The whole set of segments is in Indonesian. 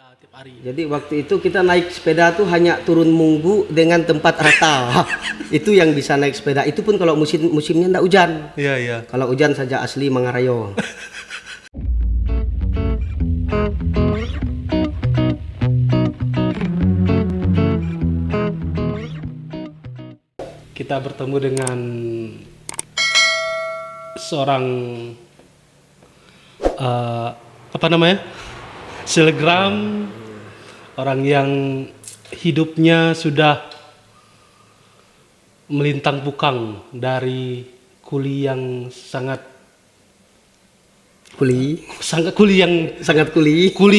Ya, tiap hari. Jadi waktu itu kita naik sepeda tuh hanya turun Munggu dengan tempat rata. Itu yang bisa naik sepeda. Itu pun kalau musimnya ndak hujan. Iya, iya. Kalau hujan saja asli Mangarayo. Kita bertemu dengan seorang apa namanya? Selegram, orang yang hidupnya sudah melintang pukang dari kuli yang sangat Kuli, kuli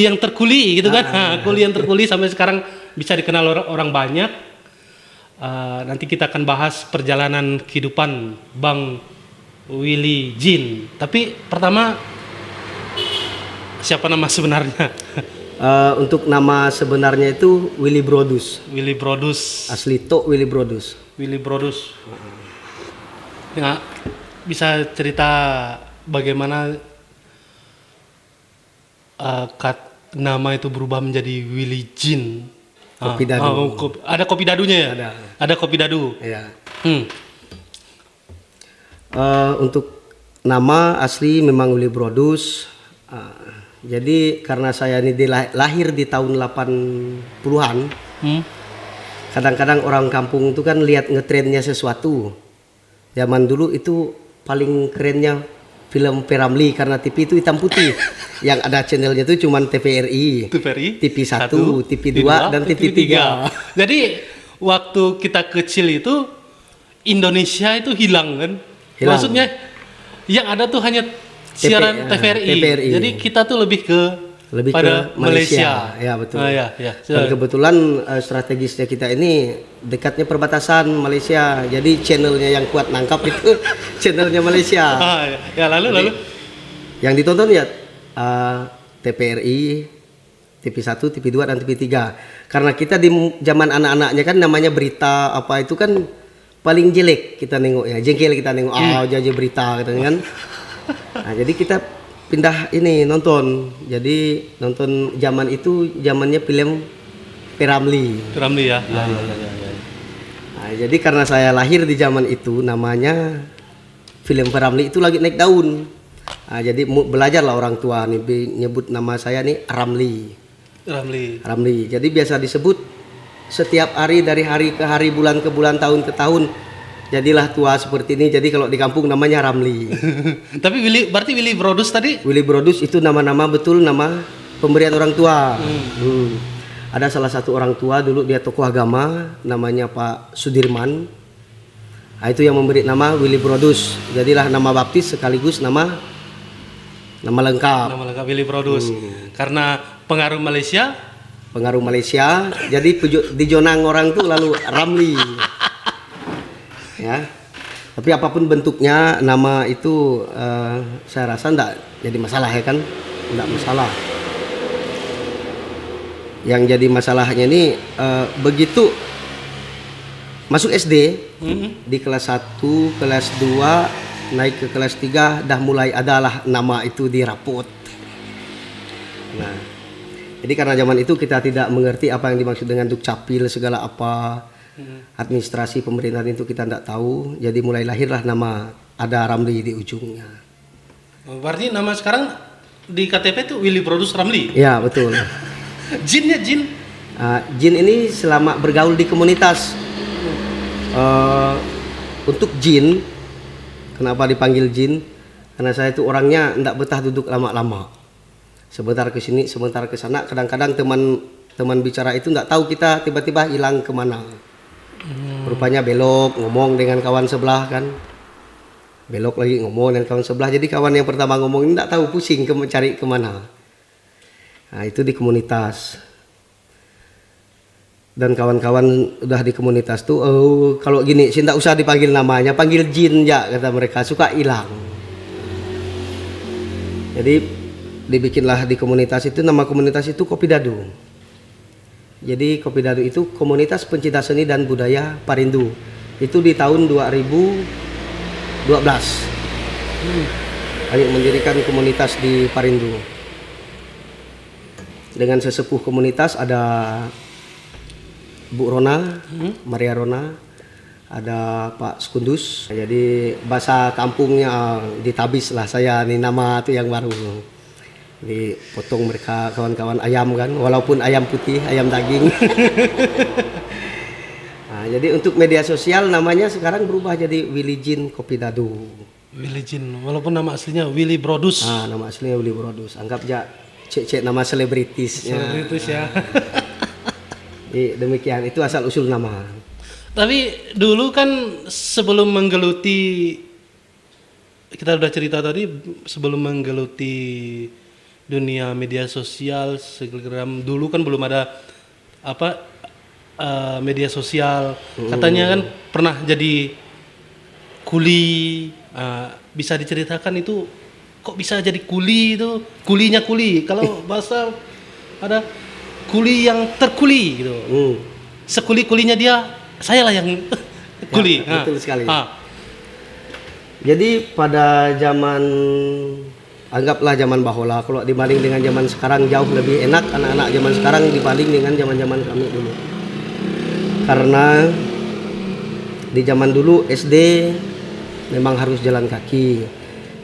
yang terkuli gitu kan. Kuli yang terkuli sampai sekarang bisa dikenal orang banyak. Nanti kita akan bahas perjalanan kehidupan Bang Willy Jin. Tapi pertama, siapa nama sebenarnya? Untuk nama sebenarnya itu Willy Brodus. Willy Brodus. Asli Tok Willy Brodus. Willy Brodus. Ya, bisa cerita bagaimana nama itu berubah menjadi Willy Jin? Kopi dadu. Ada kopi dadunya ya? Ada kopi dadu. Ya. Untuk nama asli memang Willy Brodus. Jadi karena saya ini lahir di tahun 80-an. Kadang-kadang orang kampung itu kan lihat ngetrennya sesuatu. Zaman dulu itu paling kerennya film P.Ramlee karena TV itu hitam putih. Yang ada channelnya itu cuman TVRI, TV 1, TV 2, dan TV 3. Jadi waktu kita kecil itu Indonesia itu hilang kan? Hilang. Maksudnya yang ada tuh hanya siaran TVRI. Jadi kita tuh lebih pada ke Malaysia. Ya betul. Ya. Dan kebetulan strategisnya kita ini dekatnya perbatasan Malaysia. Jadi channelnya yang kuat nangkap itu channelnya Malaysia. Ya lalu. Yang ditonton ya TVRI, TV 1, TV 2, dan TV 3. Karena kita di zaman anak-anaknya kan namanya berita apa itu kan paling jelek kita nengok ya. Jengkel kita nengok aja berita gitu kan. Nah, jadi kita pindah ini nonton. Jadi nonton zaman itu zamannya film P.Ramlee. P.Ramlee ya. Nah, jadi karena saya lahir di zaman itu namanya film P.Ramlee itu lagi naik daun. Nah, jadi belajarlah orang tua nih nyebut nama saya nih Ramlee. Jadi biasa disebut setiap hari dari hari ke hari, bulan ke bulan, tahun ke tahun. Jadilah tua seperti ini. Jadi kalau di kampung namanya Ramlee. Tapi berarti Willy Brodus tadi? Willy Brodus itu nama-nama betul, nama pemberian orang tua. Ada salah satu orang tua dulu dia tokoh agama namanya Pak Sudirman. Nah, itu yang memberi nama Willy Brodus. Jadilah nama baptis sekaligus nama lengkap. Nama lengkap Willy Brodus. Karena pengaruh Malaysia. Jadi di Jonang orang tuh lalu Ramlee. Ya, tapi apapun bentuknya nama itu saya rasa enggak jadi masalah ya kan, enggak masalah. Yang jadi masalahnya ini begitu masuk SD di kelas 1, kelas 2 naik ke kelas 3 dah mulai adalah nama itu di rapot. Nah, jadi karena zaman itu kita tidak mengerti apa yang dimaksud dengan dukcapil segala apa. Administrasi pemerintahan itu kita tidak tahu, jadi mulai lahirlah nama ada Ramlee di ujungnya. Berarti nama sekarang di KTP itu Willy Brodus Ramlee? Ya betul. Jinnya Jin? Jin ini selama bergaul di komunitas. Untuk Jin, kenapa dipanggil Jin? Karena saya itu orangnya tidak betah duduk lama-lama. Sebentar ke sini, sebentar ke sana. Kadang-kadang teman bicara itu tidak tahu kita tiba-tiba hilang kemana. Rupanya belok ngomong dengan kawan sebelah kan, belok lagi ngomong dengan kawan sebelah. Jadi kawan yang pertama ngomong ini tidak tahu, pusing mencari kemana. Nah itu di komunitas. Dan kawan-kawan udah di komunitas tuh kalau gini sih tidak usah dipanggil namanya, panggil Jin ya kata mereka, suka hilang. Jadi dibikinlah di komunitas itu, nama komunitas itu Kopi Dadu. Jadi Kopi Dadu itu komunitas pencinta seni dan budaya Parindu. Itu di tahun 2012. Kami mendirikan komunitas di Parindu. dengan sesepuh komunitas ada Bu Rona, Maria Rona, ada Pak Skundus. Jadi bahasa kampungnya ditabis lah saya nih nama itu yang baru. Dipotong mereka kawan-kawan ayam kan, walaupun ayam putih, ayam daging. Nah, jadi untuk media sosial namanya sekarang berubah jadi Willy Jin Kopi Dadu. Willy Jin, walaupun nama aslinya Willy Brodus. Nama aslinya Willy Brodus. Anggap aja cek nama selebritisnya. Selebritis ya. Jadi, demikian itu asal usul nama. Tapi dulu kan sebelum menggeluti, kita udah cerita tadi, sebelum menggeluti dunia media sosial, Instagram dulu kan belum ada media sosial. Katanya kan pernah jadi kuli. Bisa diceritakan itu kok bisa jadi kuli itu? Kulinya kuli. Kalau bahasa ada kuli yang terkuli gitu. Sekuli-kulinya dia, saya lah yang kuli. Ya, betul sekali. Jadi pada zaman, anggaplah zaman bahola, kalau dibanding dengan zaman sekarang jauh lebih enak anak-anak zaman sekarang dibanding dengan zaman-zaman kami dulu. Karena di zaman dulu SD memang harus jalan kaki.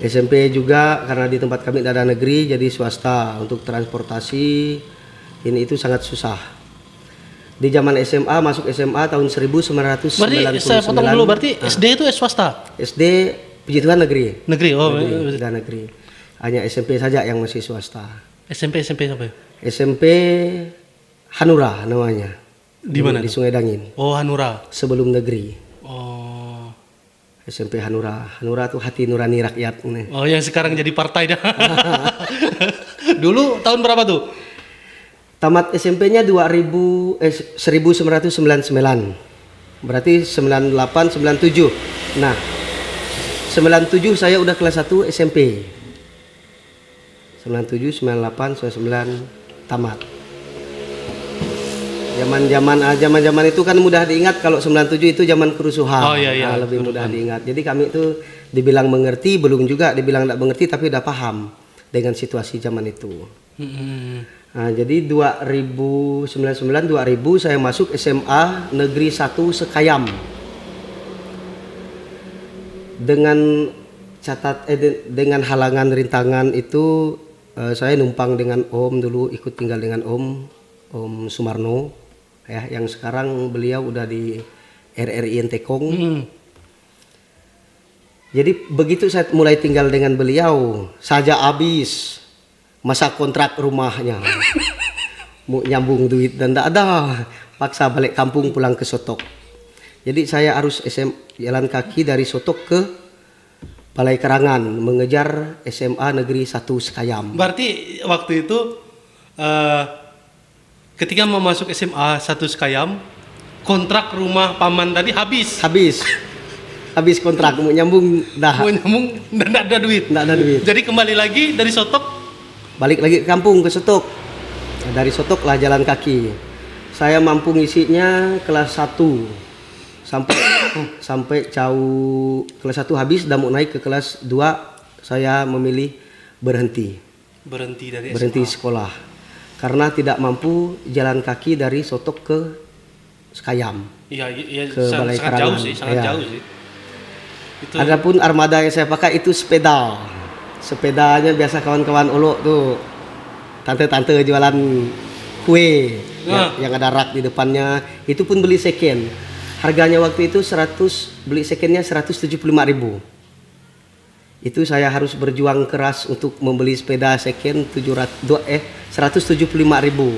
SMP juga karena di tempat kami ada negeri jadi swasta, untuk transportasi ini itu sangat susah. Di zaman SMA, masuk SMA tahun 1999. Berarti saya potong dulu, berarti SD itu swasta? SD Puji Tuhan negeri. Negeri, Negeri. Hanya SMP saja yang masih swasta. SMP sampai? SMP Hanura namanya. Di mana? Di Sungai Dangin. Oh, Hanura. Sebelum negeri. Oh. SMP Hanura. Hanura tuh hati nurani rakyat. Oh, yang sekarang jadi partai dah. Dulu tahun berapa tuh? Tamat SMP-nya 1999. Berarti 98 97. Nah, 97 saya udah kelas 1 SMP. 97, 98, 99 tamat. Zaman itu kan mudah diingat, kalau 97 itu zaman kerusuhan. Oh iya. Lebih mudah diingat. Jadi kami itu dibilang mengerti, belum juga dibilang tidak mengerti, tapi udah paham dengan situasi zaman itu. Nah, jadi 2000 saya masuk SMA Negeri 1 Sekayam. Dengan halangan rintangan itu saya numpang dengan Om dulu, ikut tinggal dengan Om Sumarno ya, yang sekarang beliau udah di RRI Tekong. Jadi begitu saya mulai tinggal dengan beliau saja habis masa kontrak rumahnya. Mau nyambung duit dan tidak ada, paksa balik kampung pulang ke Sotok. Jadi saya harus jalan kaki dari Sotok ke Balai Karangan mengejar SMA Negeri 1 Sekayam. Berarti waktu itu ketika mau masuk SMA 1 Sekayam, kontrak rumah paman tadi habis kontrak, mau nyambung dan tidak ada duit. Jadi kembali lagi dari Sotok, balik lagi ke kampung ke Sotok. Dari Sotok lah jalan kaki. Saya mampu ngisinya kelas 1 sampai jauh kelas 1 habis dan mau naik ke kelas 2 saya memilih berhenti sekolah karena tidak mampu jalan kaki dari Sotok ke Sekayam. Iya, ke Balai Karangan. Sangat jauh sih. Itu. Adapun armada yang saya pakai itu sepedanya biasa kawan-kawan Olo tuh, tante-tante jualan kue yang ada rak di depannya, itu pun beli second. Harganya waktu itu beli secondnya 175.000. Itu saya harus berjuang keras untuk membeli sepeda second 175.000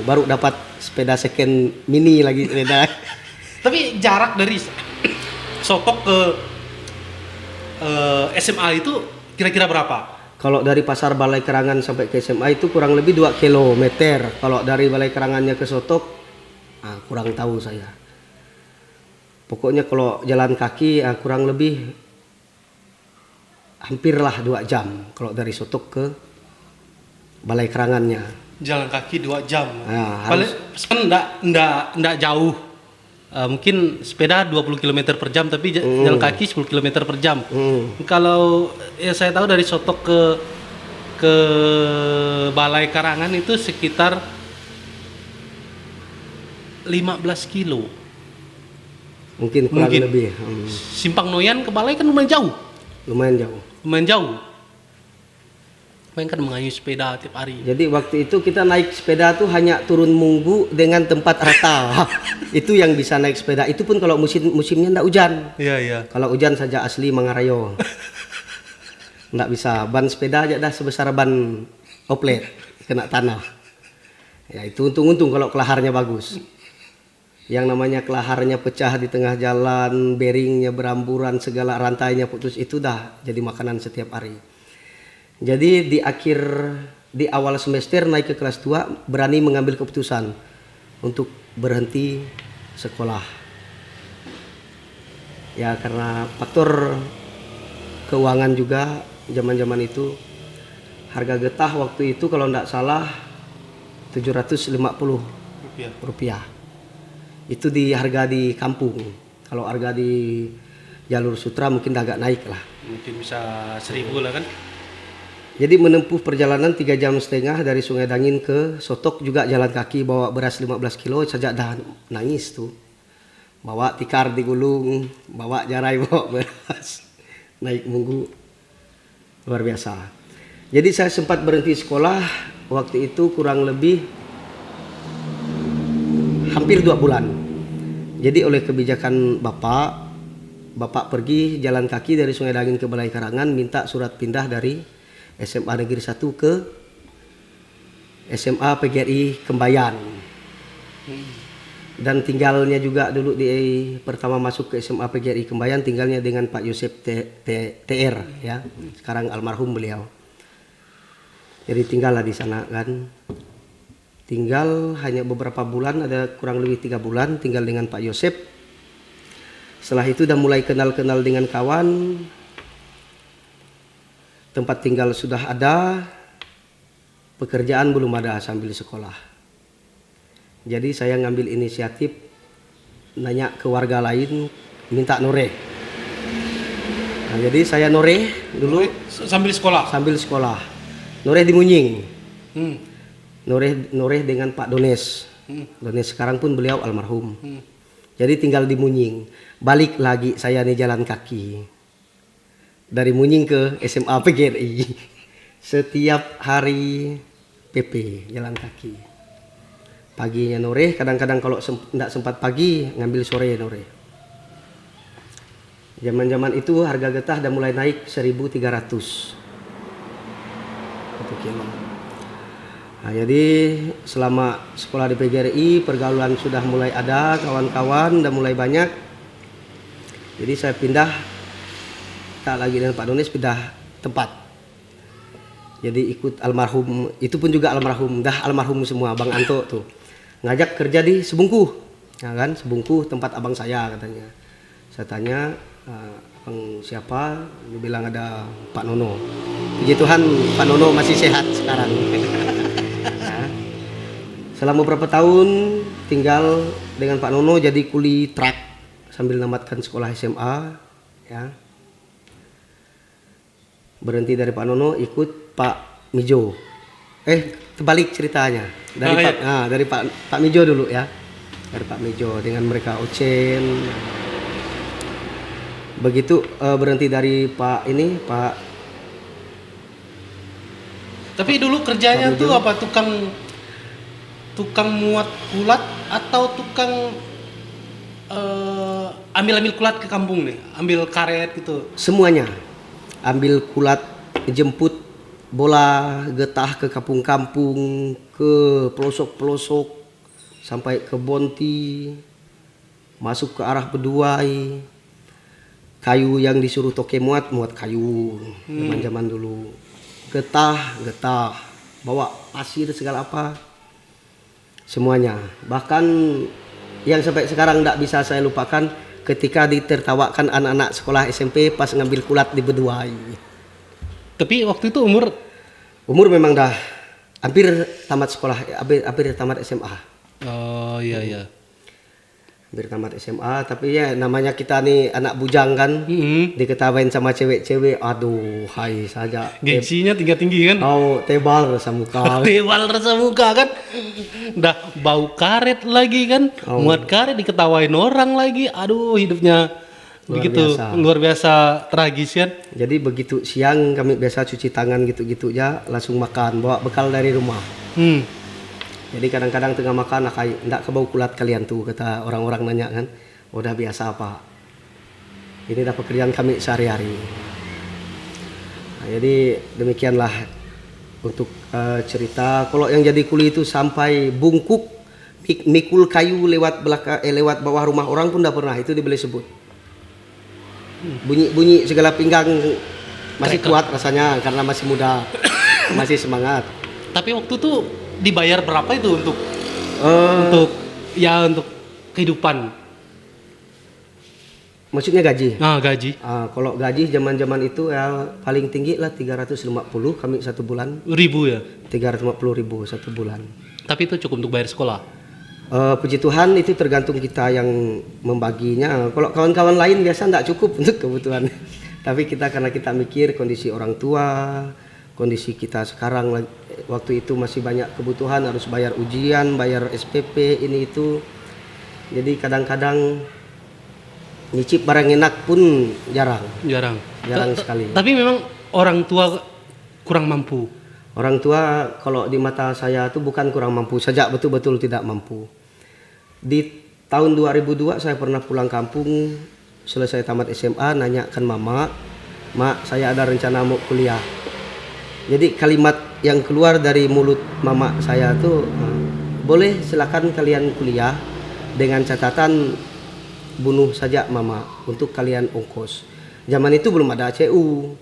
baru dapat sepeda second mini lagi sepeda. Tapi jarak dari Sotok ke SMA itu kira-kira berapa? Kalau dari pasar Balai Karangan sampai ke SMA itu kurang lebih 2 km. Kalau dari Balai Karangannya ke Sotok, kurang tahu saya. Pokoknya kalau jalan kaki kurang lebih hampirlah 2 jam. Kalau dari Sotok ke Balai Karangannya. Jalan kaki 2 jam. Paling enggak jauh. Mungkin sepeda 20 km per jam, tapi jalan kaki 10 km per jam. Kalau saya tahu dari Sotok ke Balai Karangan itu sekitar 15 kilo. Mungkin kurang Mungkin. lebih. Simpang Noyan ke balai kan lumayan jauh. Lumayan jauh. Lumayan jauh. Bayangkan mengayuh sepeda tiap hari. Jadi waktu itu kita naik sepeda tuh hanya turun Munggu dengan tempat rata. Itu yang bisa naik sepeda. Itu pun kalau musimnya ndak hujan. Iya, iya. Kalau hujan saja asli Mangarayo. Nggak bisa. Ban sepeda aja dah sebesar ban oplet kena tanah. Ya itu untung-untung kalau kelaharnya bagus. Yang namanya kelaharnya pecah di tengah jalan, bearingnya beramburan, segala rantainya putus, itu dah jadi makanan setiap hari. Jadi di awal semester naik ke kelas 2 berani mengambil keputusan untuk berhenti sekolah. Ya karena faktor keuangan juga zaman-zaman itu, harga getah waktu itu kalau tidak salah 750 rupiah. Itu di harga di kampung. Kalau harga di jalur sutra mungkin agak naik lah. Mungkin bisa 1.000 lah kan. Jadi menempuh perjalanan 3,5 jam dari Sungai Dangin ke Sotok, juga jalan kaki, bawa beras 15 kilo saja dah nangis tuh. Bawa tikar digulung, bawa jarai, bawa beras. Naik Munggu. Luar biasa. Jadi saya sempat berhenti sekolah waktu itu kurang lebih hampir 2 bulan. Jadi oleh kebijakan Bapak pergi jalan kaki dari Sungai Dangin ke Balai Karangan, minta surat pindah dari SMA Negeri 1 ke SMA PGRI Kembayan. Dan tinggalnya juga dulu pertama masuk ke SMA PGRI Kembayan, tinggalnya dengan Pak Yosep TR ya. Sekarang almarhum beliau. Jadi tinggallah di sana kan. Tinggal hanya beberapa bulan, ada kurang lebih 3 bulan tinggal dengan Pak Yosep. Setelah itu udah mulai kenal-kenal dengan kawan. Tempat tinggal sudah ada, pekerjaan belum ada sambil sekolah. Jadi saya ngambil inisiatif nanya ke warga lain, minta noreh. Nah, jadi saya noreh dulu Sambil sekolah. sambil sekolah. Noreh di Munying. Hmm. Noreh dengan Pak Dones. Dones sekarang pun beliau almarhum. Jadi tinggal di Munying. Balik lagi saya nih jalan kaki. Dari Munying ke SMA PGRI. Setiap hari PP jalan kaki. Paginya noreh, kadang-kadang kalau tidak sempat pagi ngambil sore noreh. Zaman-zaman itu harga getah udah mulai naik 1.300 1 kilo. Nah, jadi selama sekolah di PGRI pergaulan sudah mulai ada, kawan-kawan udah mulai banyak. Jadi saya pindah, tak lagi dengan Pak Dones, pindah tempat. Jadi ikut almarhum, itu pun juga almarhum, dah almarhum semua, Bang Anto tuh. Ngajak kerja di Sebungkuh, ya kan? Sebungkuh tempat abang saya katanya. Saya tanya, abang siapa? Dia bilang ada Pak Nono. Puji Tuhan Pak Nono masih sehat sekarang. Ya. Selama beberapa tahun tinggal dengan Pak Nono jadi kuli truk sambil namatkan sekolah SMA. Ya. Berhenti dari Pak Nono ikut Pak Mijo. Terbalik ceritanya. Dari Pak Mijo dulu ya. Dari Pak Mijo dengan mereka Ocen. Begitu berhenti dari Pak. Tapi dulu kerjanya tuh apa? Tukang muat kulat atau tukang ambil kulat ke kampung nih, ambil karet gitu. Semuanya. Ambil kulat, jemput bola getah ke kampung-kampung, ke pelosok-pelosok sampai ke Bonti, masuk ke arah Beduai. Kayu yang disuruh toke muat kayu zaman-zaman dulu. Getah, bawa pasir segala apa. Semuanya. Bahkan yang sampai sekarang tidak bisa saya lupakan ketika ditertawakan anak-anak sekolah SMP pas ngambil kulat di Beduai. Tapi waktu itu Umur memang dah hampir tamat sekolah, hampir tamat SMA. Oh iya. hampir tamat SMA, tapi ya namanya kita nih anak bujang kan, diketawain sama cewek-cewek, aduh, hai saja. Gengsinya tinggi-tinggi kan? Oh, tebal rasa muka. Tebal rasa muka kan? Udah bau karet lagi kan? Muat karet diketawain orang lagi. Aduh, hidupnya begitu luar biasa tragis kan? Jadi begitu siang kami biasa cuci tangan gitu-gitu ya, langsung makan, bawa bekal dari rumah. Jadi kadang-kadang tengah makan, enggak kebau kulat kalian tuh, kata orang-orang nanya kan. Udah biasa Pak. Ini dah pekerjaan kami sehari-hari. Nah, jadi demikianlah untuk cerita. Kalau yang jadi kuli itu sampai bungkuk mikul kayu lewat lewat bawah rumah orang pun enggak pernah, itu dibeli sebut. Bunyi segala pinggang masih kuat rasanya karena masih muda, masih semangat. Tapi waktu itu dibayar berapa itu untuk kehidupan? Maksudnya gaji? Gaji. Kalau gaji zaman-zaman itu ya paling tinggi lah 350 kami satu bulan. Ribu ya? 350.000 satu bulan. Tapi itu cukup untuk bayar sekolah? Puji Tuhan itu tergantung kita yang membaginya. Kalau kawan-kawan lain biasa enggak cukup untuk kebutuhan. Tapi karena kita mikir kondisi orang tua, kondisi kita sekarang waktu itu masih banyak kebutuhan, harus bayar ujian, bayar SPP ini itu. Jadi kadang-kadang nyicip barang enak pun jarang sekali. Tapi memang orang tua kurang mampu. Orang tua kalau di mata saya itu bukan kurang mampu saja, betul-betul tidak mampu. Di tahun 2002 saya pernah pulang kampung selesai tamat SMA, nanyakan mama, "Mak, saya ada rencana mau kuliah." Jadi kalimat yang keluar dari mulut mama saya tuh, "Boleh, silakan kalian kuliah dengan catatan bunuh saja mama untuk kalian ongkos." Zaman itu belum ada CU.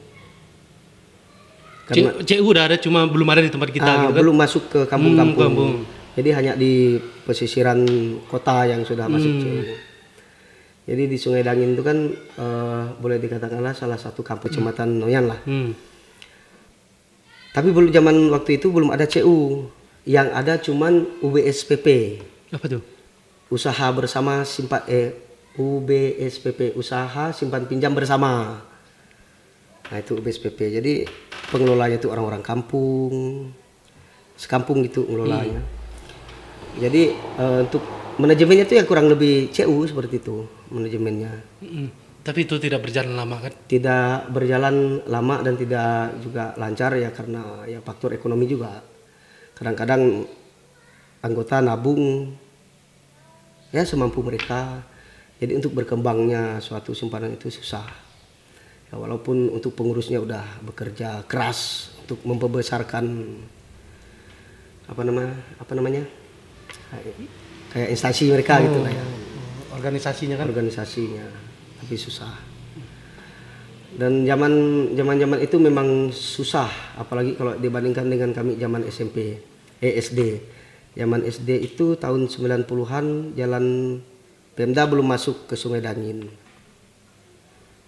Karena CU udah ada, cuma belum ada di tempat kita gitu kan? Belum masuk ke kampung-kampung. Jadi hanya di pesisiran kota yang sudah masuk CU. Jadi di Sungai Dangin itu kan boleh dikatakanlah salah satu kecamatan Noyan lah. Tapi zaman waktu itu belum ada CU. Yang ada cuman UBSPP. Apa tuh? Usaha bersama UBSPP, usaha simpan pinjam bersama. Nah itu UBSPP. Jadi pengelolanya itu orang-orang kampung, sekampung gitu pengelolanya. Jadi untuk manajemennya itu ya kurang lebih CU seperti itu manajemennya. Tapi itu tidak berjalan lama kan? Tidak berjalan lama dan tidak juga lancar ya karena ya faktor ekonomi juga. Kadang-kadang anggota nabung ya semampu mereka. Jadi untuk berkembangnya suatu simpanan itu susah. Ya, walaupun untuk pengurusnya udah bekerja keras untuk membesarkan apa namanya kayak instansi mereka gitu lah ya. Organisasinya kan? Organisasinya, tapi susah. Dan zaman itu memang susah, apalagi kalau dibandingkan dengan kami zaman SD. Zaman SD itu tahun 90-an jalan Pemda belum masuk ke Sungai Dangin.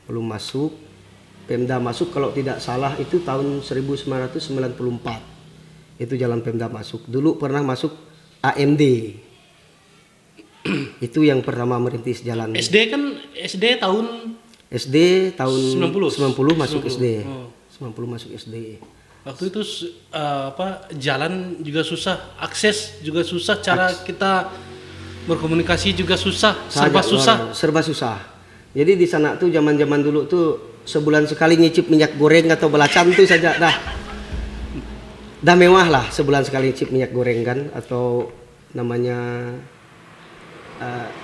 Belum masuk. Pemda masuk kalau tidak salah itu tahun 1994. Itu jalan Pemda masuk. Dulu pernah masuk AMD. Itu yang pertama merintis jalan. SD tahun 90 masuk 90. SD. Oh. 90 masuk SD. Waktu itu jalan juga susah, akses juga susah, cara kita berkomunikasi juga susah, serba susah. Jadi di sana tuh zaman-zaman dulu tuh sebulan sekali nyicip minyak goreng atau belacan tuh saja dah mewah lah, sebulan sekali nyicip minyak goreng kan, atau namanya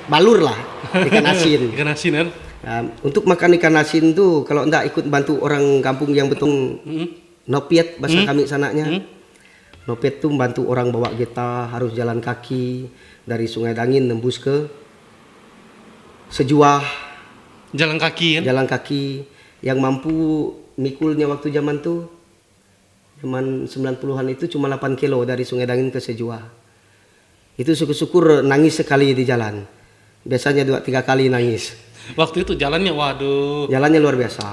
balur lah, ikan asin. Ikan asin kan? Nah, untuk makan ikan asin tuh kalau enggak ikut bantu orang kampung yang betul nopiet bahasa kami sananya. Nopiet tuh bantu orang bawa geta, harus jalan kaki dari Sungai Dangin nembus ke Sejuah. Jalan kaki kan? Jalan kaki. Yang mampu mikulnya waktu zaman 90-an itu cuma 8 kilo dari Sungai Dangin ke Sejuah. Itu syukur-syukur nangis sekali di jalan. Biasanya 2-3 kali nangis. Waktu itu jalannya waduh. Jalannya luar biasa.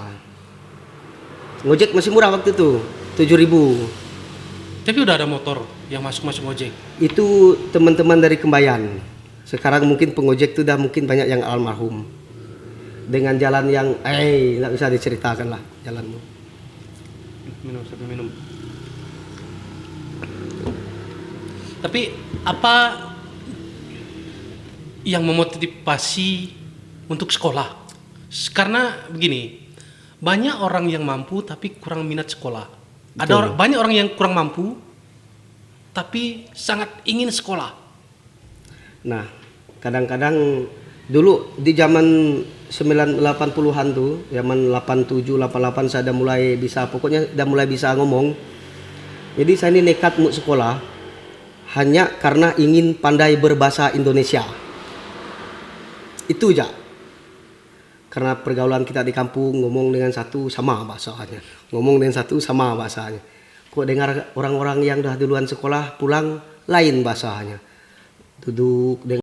Ngojek masih murah waktu itu, 7.000. Tapi udah ada motor yang masuk ngojek. Itu teman-teman dari Kembayan. Sekarang mungkin pengojek itu udah mungkin banyak yang almarhum. Dengan jalan yang nggak bisa diceritakan lah jalanmu. Minum satu minum. Tapi apa yang memotivasi untuk sekolah? Karena begini, banyak orang yang mampu tapi kurang minat sekolah. Ada banyak orang yang kurang mampu tapi sangat ingin sekolah. Nah, kadang-kadang dulu di zaman 80-an tuh, zaman 87, 88 saya udah mulai bisa, pokoknya udah mulai bisa ngomong. Jadi saya ini nekat mau sekolah hanya karena ingin pandai berbahasa Indonesia. Itu aja. Karena pergaulan kita di kampung ngomong dengan satu sama bahasanya. Ngomong dengan satu sama bahasanya. Kok dengar orang-orang yang udah duluan sekolah pulang lain bahasanya. Duduk dengan